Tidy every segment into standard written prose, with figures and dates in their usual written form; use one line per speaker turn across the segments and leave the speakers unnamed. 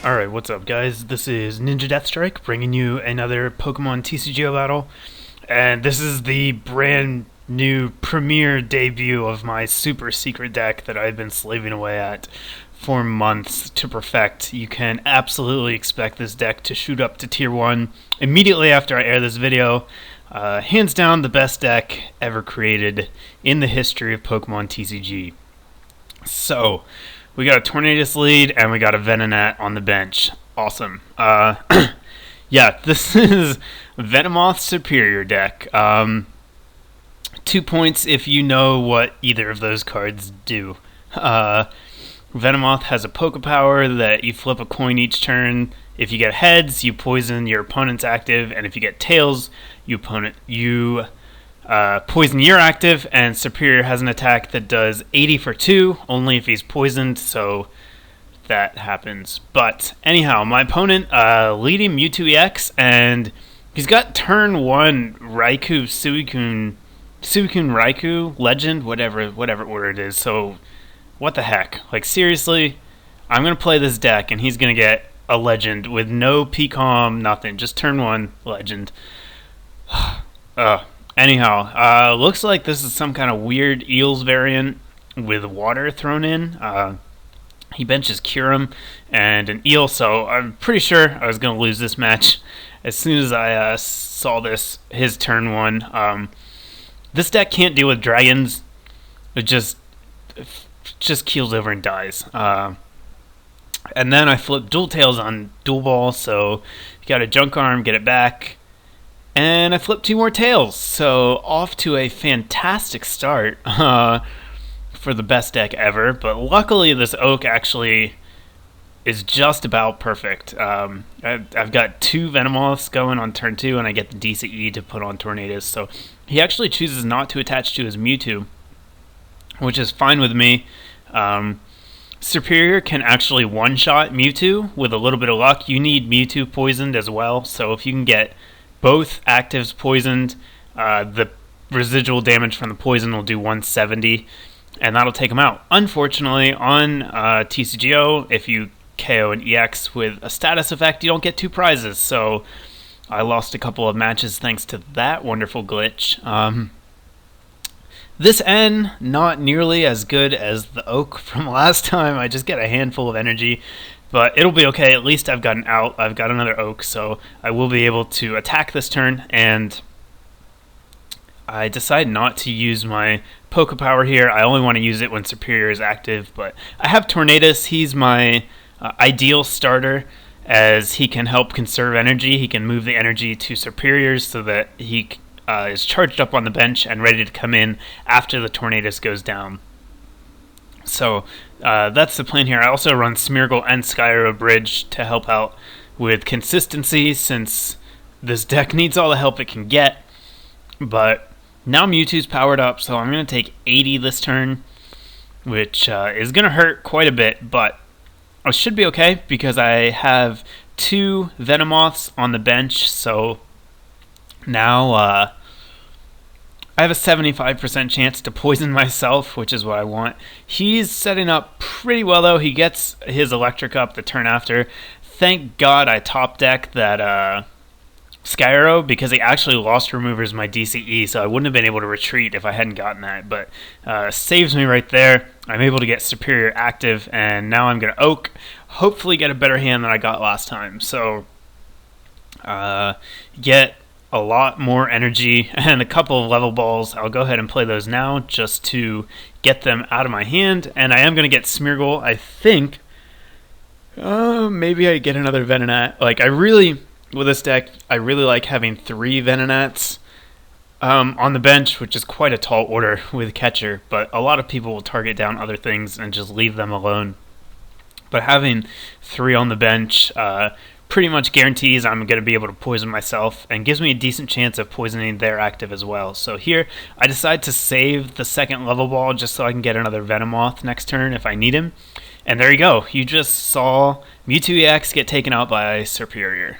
Alright, what's up guys? This is NinjaDeathStrike bringing you another Pokemon TCGO battle, and this is the brand new premiere debut of my super secret deck that I've been slaving away at for months to perfect. You can absolutely expect this deck to shoot up to tier 1 immediately after I air this video. Hands down the best deck ever created in the history of Pokemon TCG. So, we got a Tornadus lead, and we got a Venonat on the bench. Awesome. Yeah, this is Venomoth Serperior deck. 2 points if you know what either of those cards do. Venomoth has a Poke Power that you flip a coin each turn. If you get heads, you poison your opponent's active, and if you get tails, you poison your active. And Serperior has an attack that does 80 for 2, only if he's poisoned, so that happens. But anyhow, my opponent leading Mewtwo EX, and he's got turn 1 Raikou Suicune Raikou Legend, whatever order it is. So what the heck? Like, seriously, I'm gonna play this deck, and he's gonna get a Legend with no PCOM, nothing, just turn 1 Legend. Anyhow, looks like this is some kind of weird Eels variant with water thrown in. He benches Kyurem and an Eel, so I'm pretty sure I was going to lose this match as soon as I saw his turn 1. This deck can't deal with dragons. It just keels over and dies. And then I flip Dual Tails on Dual Ball, so you got a Junk Arm, get it back. And I flipped 2 more tails, so off to a fantastic start for the best deck ever. But luckily, this Oak actually is just about perfect. I've got 2 Venomoths going on turn 2, and I get the DCE to put on Tornadus. So he actually chooses not to attach to his Mewtwo, which is fine with me. Serperior can actually one-shot Mewtwo with a little bit of luck. You need Mewtwo poisoned as well, so if you can get both actives poisoned, the residual damage from the poison will do 170, and that'll take them out. Unfortunately, on TCGO, if you KO an EX with a status effect, you don't get 2 prizes, so I lost a couple of matches thanks to that wonderful glitch. This N, not nearly as good as the Oak from last time. I just get a handful of energy. But it'll be okay, at least I've got an out, I've got another Oak, so I will be able to attack this turn, and I decide not to use my Poke Power here. I only want to use it when Serperior is active, but I have Tornadus. He's my ideal starter, as he can help conserve energy. He can move the energy to Serperior's so that he is charged up on the bench and ready to come in after the Tornadus goes down. So that's the plan here. I also run Smeargle and Skyro Bridge to help out with consistency, since this deck needs all the help it can get. But now Mewtwo's powered up, so I'm going to take 80 this turn, which is going to hurt quite a bit, but I should be okay because I have 2 Venomoths on the bench. So now I have a 75% chance to poison myself, which is what I want. He's setting up pretty well, though. He gets his electric up the turn after. Thank God I top deck that Skyro, because he actually lost removers my DCE, so I wouldn't have been able to retreat if I hadn't gotten that. But saves me right there. I'm able to get Serperior active, and now I'm going to Oak. Hopefully get a better hand than I got last time. So get a lot more energy and a couple of level balls. I'll go ahead and play those now just to get them out of my hand. And I am going to get Smeargle, I think. Maybe I get another Venonat. Like, with this deck, I really like having 3 Venonats on the bench, which is quite a tall order with Catcher. But a lot of people will target down other things and just leave them alone. But having 3 on the bench pretty much guarantees I'm going to be able to poison myself, and gives me a decent chance of poisoning their active as well. So here, I decide to save the second level ball just so I can get another Venomoth next turn if I need him. And there you go. You just saw Mewtwo EX get taken out by Serperior.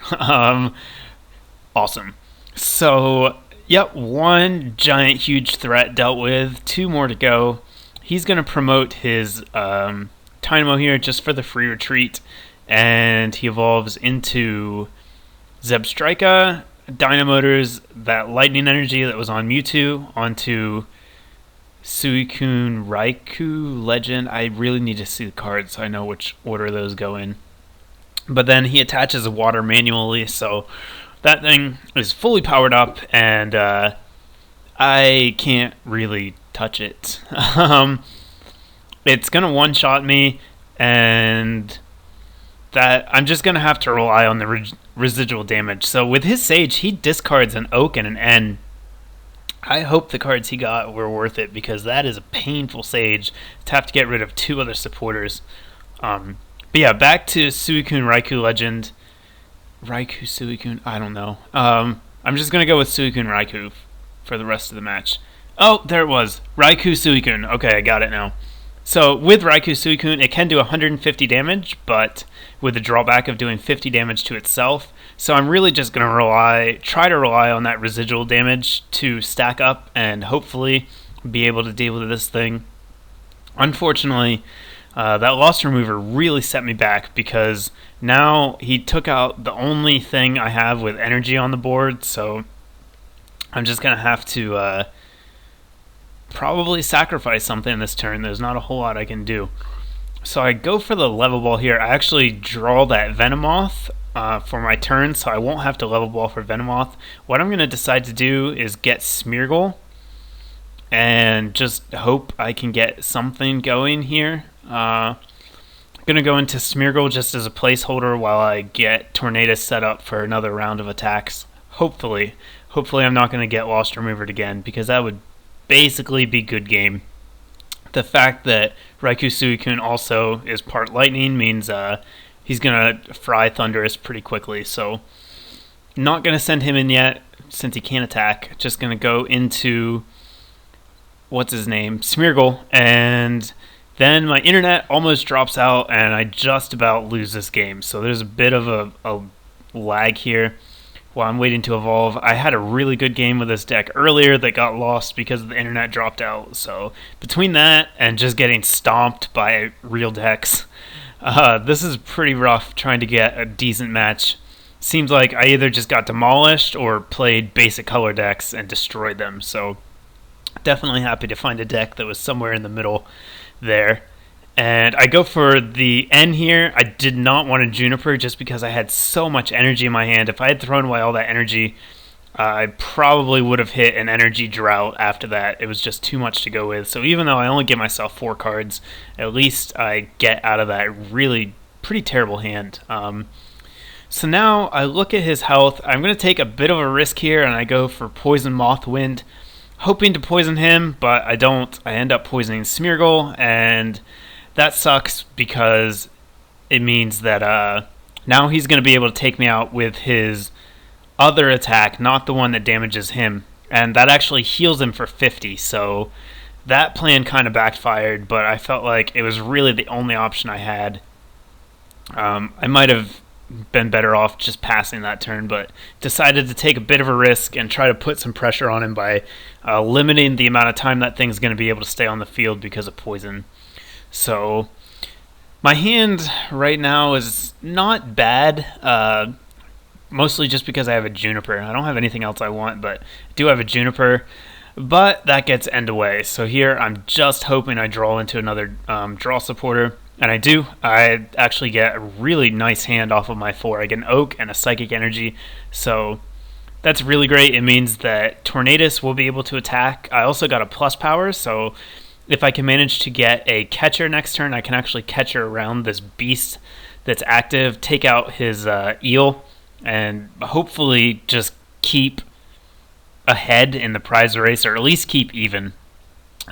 Awesome. So, yep, one giant huge threat dealt with, two more to go. He's going to promote his Dynamo here just for the free retreat, and he evolves into Zebstrika, Dynamotors that lightning energy that was on Mewtwo onto Suicune Raikou Legend. I really need to see the cards so I know which order those go in. But then he attaches water manually, so that thing is fully powered up, and I can't really touch it. It's going to one-shot me, and that I'm just going to have to rely on the residual damage. So with his Sage, he discards an Oak and an N. I hope the cards he got were worth it, because that is a painful Sage to have to get rid of two other supporters. But yeah, back to Suicune Raikou Legend. Raikou Suicune, I don't know. I'm just going to go with Suicune Raikou for the rest of the match. Oh, there it was. Raikou Suicune. Okay, I got it now. So with Raikou Suicune, it can do 150 damage, but with the drawback of doing 50 damage to itself. So I'm really just going to try to rely on that residual damage to stack up and hopefully be able to deal with this thing. Unfortunately, that Lost Remover really set me back, because now he took out the only thing I have with energy on the board, so I'm just going to have to probably sacrifice something this turn. There's not a whole lot I can do. So I go for the level ball here. I actually draw that Venomoth for my turn, so I won't have to level ball for Venomoth. What I'm going to decide to do is get Smeargle and just hope I can get something going here. I'm going to go into Smeargle just as a placeholder while I get Tornadus set up for another round of attacks. Hopefully I'm not going to get Lost Removered again, because that would basically be good game. The fact that Raikou Suicune also is part lightning means he's going to fry Thundurus pretty quickly, so not going to send him in yet since he can't attack. Just going to go into, what's his name, Smeargle, and then my internet almost drops out and I just about lose this game. So there's a bit of a lag here while I'm waiting to evolve. I had a really good game with this deck earlier that got lost because the internet dropped out. So between that and just getting stomped by real decks, this is pretty rough trying to get a decent match. Seems like I either just got demolished or played basic color decks and destroyed them. So definitely happy to find a deck that was somewhere in the middle there. And I go for the N here. I did not want a Juniper just because I had so much energy in my hand. If I had thrown away all that energy, I probably would have hit an energy drought after that. It was just too much to go with. So even though I only give myself 4 cards, at least I get out of that really pretty terrible hand. So now I look at his health. I'm going to take a bit of a risk here, and I go for Poison Mothwind, hoping to poison him, but I don't. I end up poisoning Smeargle, and that sucks because it means that now he's going to be able to take me out with his other attack, not the one that damages him. And that actually heals him for 50, so that plan kind of backfired, but I felt like it was really the only option I had. I might have been better off just passing that turn, but decided to take a bit of a risk and try to put some pressure on him by limiting the amount of time that thing's going to be able to stay on the field because of poison. So my hand right now is not bad, mostly just because I have a Juniper. I don't have anything else I want, but I do have a Juniper, but that gets end away. So here I'm just hoping I draw into another draw supporter, and I do. I actually get a really nice hand off of my 4. I get an Oak and a Psychic Energy, so that's really great. It means that Tornadus will be able to attack. I also got a plus power, so if I can manage to get a catcher next turn, I can actually catcher around this beast that's active, take out his eel, and hopefully just keep ahead in the prize race, or at least keep even.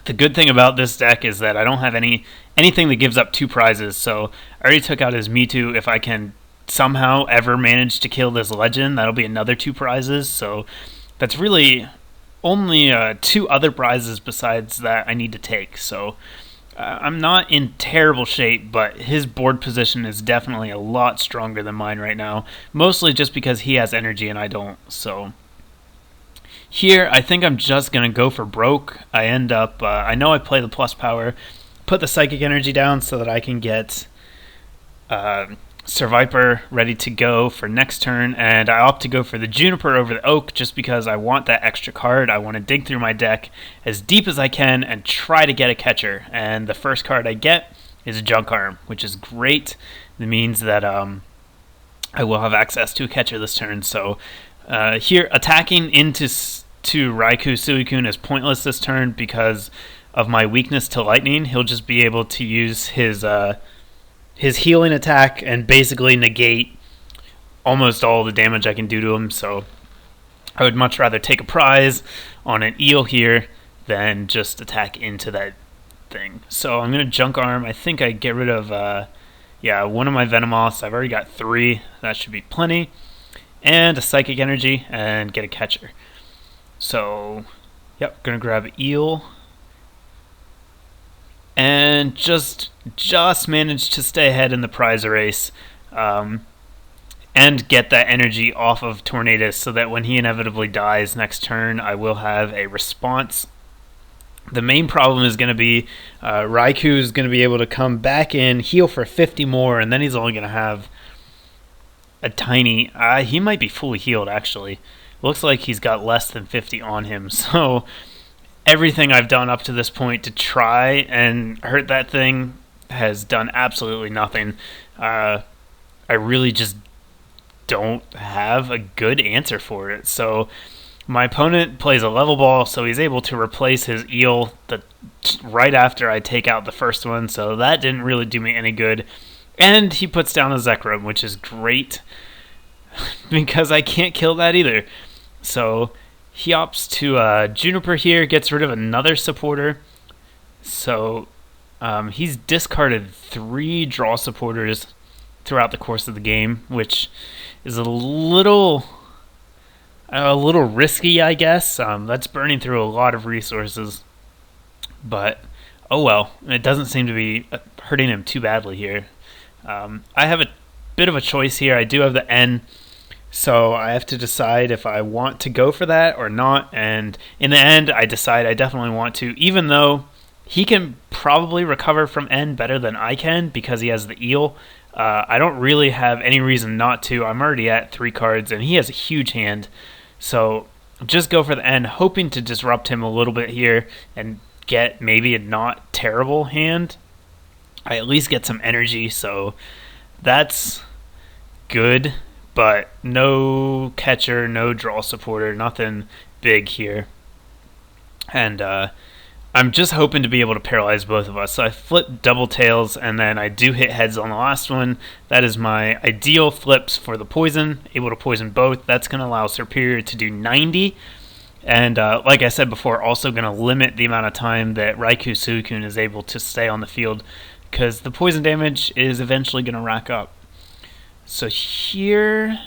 The good thing about this deck is that I don't have anything that gives up 2 prizes, so I already took out his Mewtwo. If I can somehow ever manage to kill this legend, that'll be another 2 prizes, so that's really only 2 other prizes besides that I need to take. So I'm not in terrible shape, but his board position is definitely a lot stronger than mine right now. Mostly just because he has energy and I don't. So here, I think I'm just going to go for broke. I end up, I know I play the plus power, put the psychic energy down so that I can get Servipper ready to go for next turn, and I opt to go for the Juniper over the Oak just because I want that extra card. I want to dig through my deck as deep as I can and try to get a catcher, and the first card I get is a Junk Arm, which is great. It means that I will have access to a catcher this turn, so here attacking into Raikou Suicune is pointless this turn because of my weakness to lightning. He'll just be able to use his healing attack and basically negate almost all the damage I can do to him. So I would much rather take a prize on an eel here than just attack into that thing. So I'm going to Junk Arm. I think I get rid of one of my Venomoths. I've already got 3. That should be plenty. And a Psychic Energy and get a catcher. So, yep, going to grab Eel. And just managed to stay ahead in the prize race and get that energy off of Tornadus so that when he inevitably dies next turn, I will have a response. The main problem is going to be Raikou is going to be able to come back in, heal for 50 more, and then he's only going to have a tiny... he might be fully healed, actually. Looks like he's got less than 50 on him, so... Everything I've done up to this point to try and hurt that thing has done absolutely nothing. I really just don't have a good answer for it. So my opponent plays a level ball, so he's able to replace his eel right after I take out the first one. So that didn't really do me any good. And he puts down a Zekrom, which is great because I can't kill that either. So... he opts to Juniper here, gets rid of another supporter. So he's discarded 3 draw supporters throughout the course of the game, which is a little risky, I guess. That's burning through a lot of resources. But, oh well, it doesn't seem to be hurting him too badly here. I have a bit of a choice here. I do have the N. So I have to decide if I want to go for that or not, and in the end I decide I definitely want to, even though he can probably recover from N better than I can because he has the eel. I don't really have any reason not to. I'm already at 3 cards and he has a huge hand, so just go for the N, hoping to disrupt him a little bit here and get maybe a not terrible hand. I at least get some energy, so that's good. But no catcher, no draw supporter, nothing big here. And I'm just hoping to be able to paralyze both of us. So I flip double tails, and then I do hit heads on the last one. That is my ideal flips for the poison, able to poison both. That's going to allow Serperior to do 90. And like I said before, also going to limit the amount of time that Raikou Suicune is able to stay on the field, because the poison damage is eventually going to rack up. So here,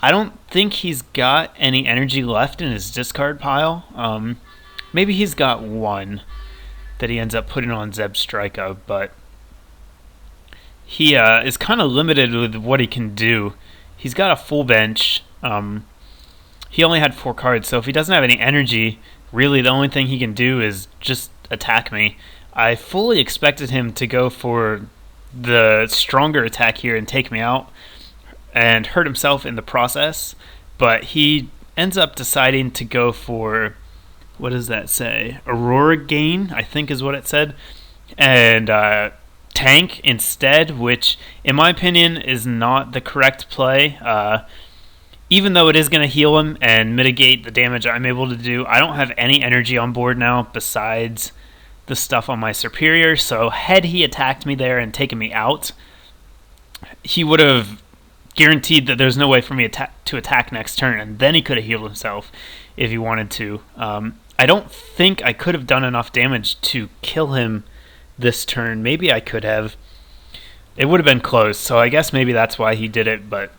I don't think he's got any energy left in his discard pile. Maybe he's got 1 that he ends up putting on Zebstrika, but he is kind of limited with what he can do. He's got a full bench. He only had 4 cards, so if he doesn't have any energy, really the only thing he can do is just attack me. I fully expected him to go for the stronger attack here and take me out and hurt himself in the process, but he ends up deciding to go for, what does that say, Aurora Gain, I think is what it said, and tank instead, which in my opinion is not the correct play. Even though it is going to heal him and mitigate the damage I'm able to do, I don't have any energy on board now besides the stuff on my Serperior, so had he attacked me there and taken me out, he would have guaranteed that there's no way for me to attack next turn, and then he could have healed himself if he wanted to. I don't think I could have done enough damage to kill him this turn. Maybe I could have. It would have been close, so I guess maybe that's why he did it, but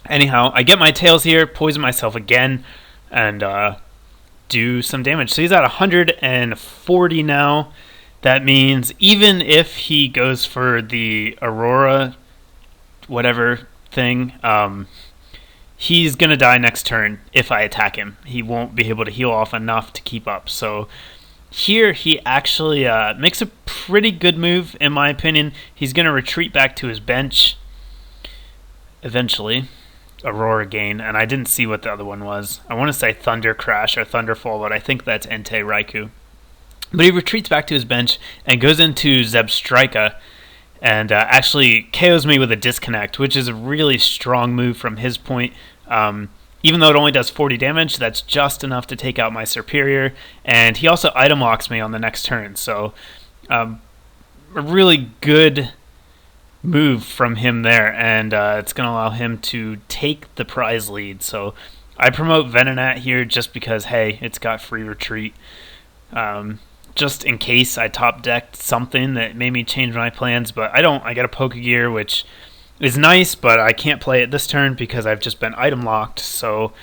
anyhow, I get my tails here, poison myself again, and do some damage. So he's at 140 now, That means even if he goes for the Aurora, whatever thing, he's going to die next turn if I attack him. He won't be able to heal off enough to keep up. So here he actually makes a pretty good move, in my opinion. He's going to retreat back to his bench eventually. Aurora Gain, and I didn't see what the other one was. I want to say Thunder Crash or Thunderfall, but I think that's Entei Raikou. But he retreats back to his bench and goes into Zebstrika and actually KOs me with a disconnect, which is a really strong move from his point. Even though it only does 40 damage, that's just enough to take out my Serperior, and he also item locks me on the next turn, so a really good move from him there, and it's going to allow him to take the prize lead. So I promote Venonat here just because, hey, it's got free retreat. Just in case I top decked something that made me change my plans, but I don't. I got a Pokegear, which is nice, but I can't play it this turn because I've just been item locked, so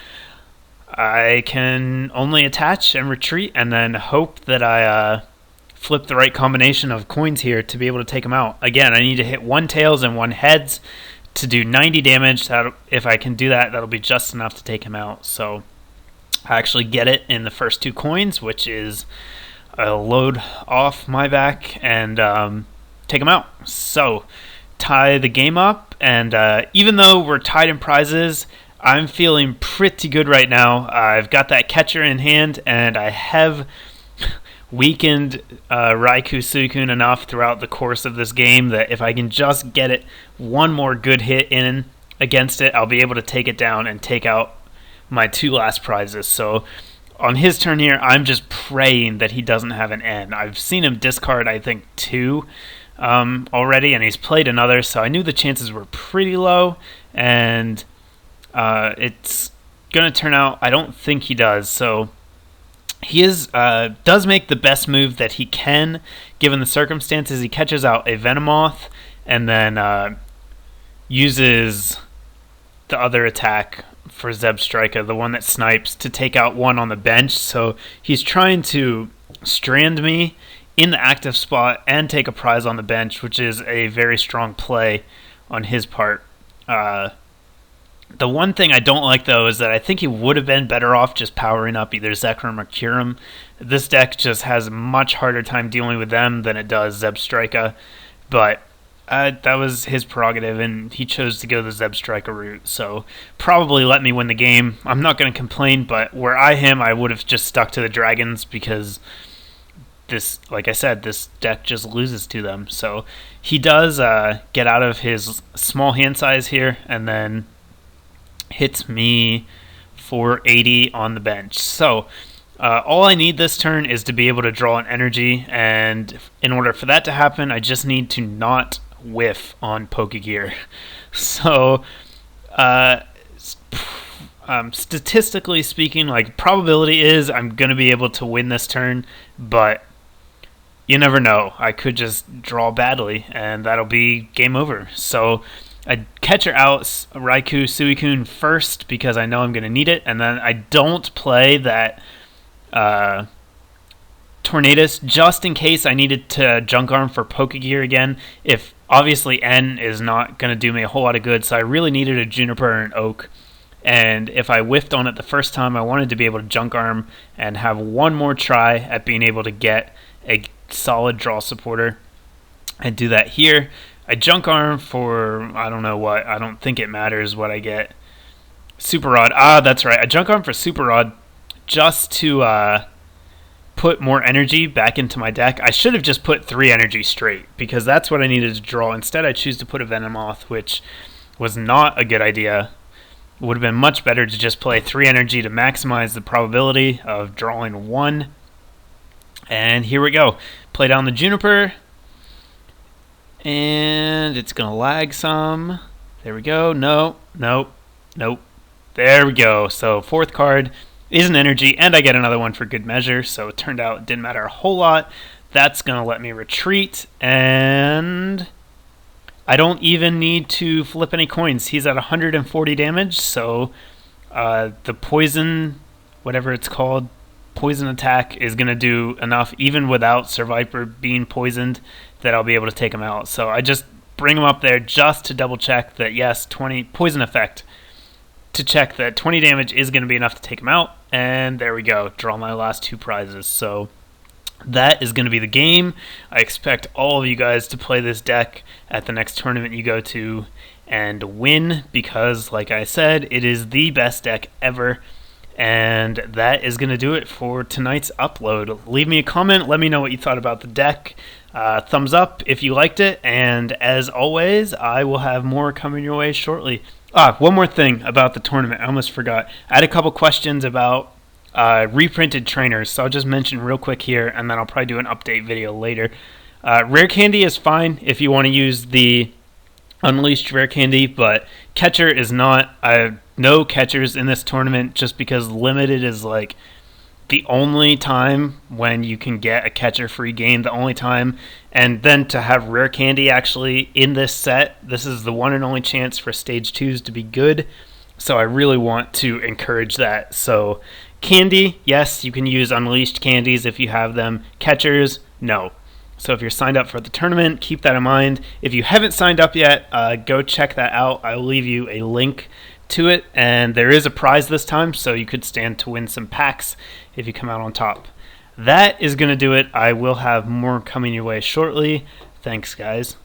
I can only attach and retreat and then hope that I flip the right combination of coins here to be able to take him out. Again, I need to hit 1 tails and 1 heads to do 90 damage. If I can do that, that'll be just enough to take him out. So I actually get it in the first 2 coins, which is a load off my back and take him out. So tie the game up, and even though we're tied in prizes, I'm feeling pretty good right now. I've got that catcher in hand, and I have weakened Raikou Suicune enough throughout the course of this game that if I can just get it one more good hit in against it, I'll be able to take it down and take out my 2 last prizes. So on his turn here, I'm just praying that he doesn't have an N. I've seen him discard, I think, 2 already, and he's played another, so I knew the chances were pretty low, and it's going to turn out I don't think he does. So he does make the best move that he can, given the circumstances. He catches out a Venomoth and then uses the other attack for Zebstrika, the one that snipes, to take out one on the bench. So he's trying to strand me in the active spot and take a prize on the bench, which is a very strong play on his part. The one thing I don't like, though, is that I think he would have been better off just powering up either Zekrom or Kyurem. This deck just has a much harder time dealing with them than it does Zebstrika, but that was his prerogative, and he chose to go the Zebstrika route, so probably let me win the game. I'm not going to complain, but were I him, I would have just stuck to the Dragons because this, like I said, this deck just loses to them. So he does get out of his small hand size here and then hits me for 80 on the bench. So all I need this turn is to be able to draw an energy, and in order for that to happen, I just need to not whiff on Pokegear. So statistically speaking, like, probability is I'm going to be able to win this turn, but you never know. I could just draw badly, and that'll be game over. So I catcher out Raikou Suicune first because I know I'm going to need it, and then I don't play that Tornadus just in case I needed to Junk Arm for Pokegear again. If obviously N is not going to do me a whole lot of good, so I really needed a Juniper and an Oak. And if I whiffed on it the first time, I wanted to be able to Junk Arm and have one more try at being able to get a solid draw supporter, and do that here. I Junk Arm for, I don't know what, I don't think it matters what I get. Super Rod, that's right, I Junk Arm for Super Rod just to put more energy back into my deck. I should have just put 3 energy straight because that's what I needed to draw. Instead, I choose to put a Venomoth, which was not a good idea. It would have been much better to just play 3 energy to maximize the probability of drawing 1. And here we go. Play down the Juniper. And it's going to lag some. There we go. Nope. There we go. So 4th card is an energy, and I get another one for good measure. So it turned out it didn't matter a whole lot. That's going to let me retreat, and I don't even need to flip any coins. He's at 140 damage, so the poison, whatever it's called, poison attack is going to do enough, even without Servipper being poisoned, that I'll be able to take him out. So I just bring him up there just to double check that, yes, 20 poison effect, to check that 20 damage is going to be enough to take him out. And there we go, draw my last 2 prizes. So that is going to be the game. I expect all of you guys to play this deck at the next tournament you go to and win, because like I said, it is the best deck ever. And that is going to do it for tonight's upload. Leave me a comment, let me know what you thought about the deck. Thumbs up if you liked it, and as always, I will have more coming your way shortly. One more thing about the tournament, I almost forgot. I had a couple questions about reprinted trainers, so I'll just mention real quick here, and then I'll probably do an update video later. Rare candy is fine if you want to use the Unleashed rare candy, but catcher is not. I have no catchers in this tournament just because limited is like the only time when you can get a catcher free game, the only time. And then to have rare candy actually in this set, this is the one and only chance for stage 2s to be good. So I really want to encourage that. So candy, yes, you can use Unleashed candies if you have them. Catchers, no. So if you're signed up for the tournament, keep that in mind. If you haven't signed up yet, go check that out. I'll leave you a link to it, and there is a prize this time, so you could stand to win some packs if you come out on top. That is going to do it. I will have more coming your way shortly. Thanks, guys.